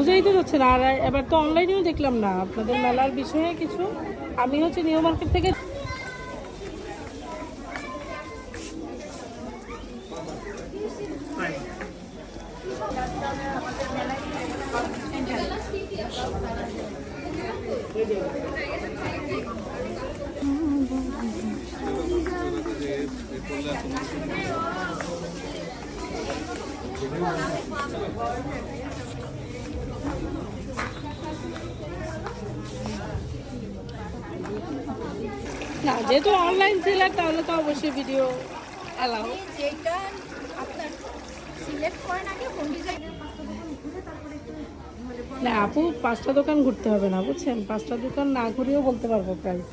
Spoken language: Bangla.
বুঝেই তো যাচ্ছে না। আর এবার তো অনলাইনেও দেখলাম না আপনাদের মেলার বিষয়ে কিছু। আমি হচ্ছে নিউ মার্কেট থেকে না, যেহেতু অনলাইন সেলার তাহলে তো অবশ্যই ভিডিও অ্যালাউ। যেটা আপনার সিলেক্ট করেন আগে কোন ডিজাইনের না আপু, 5টা দোকান ঘুরতে হবে না বুঝছেন, 5টা দোকান না ঘুরেও বলতে পারবো প্রাইস।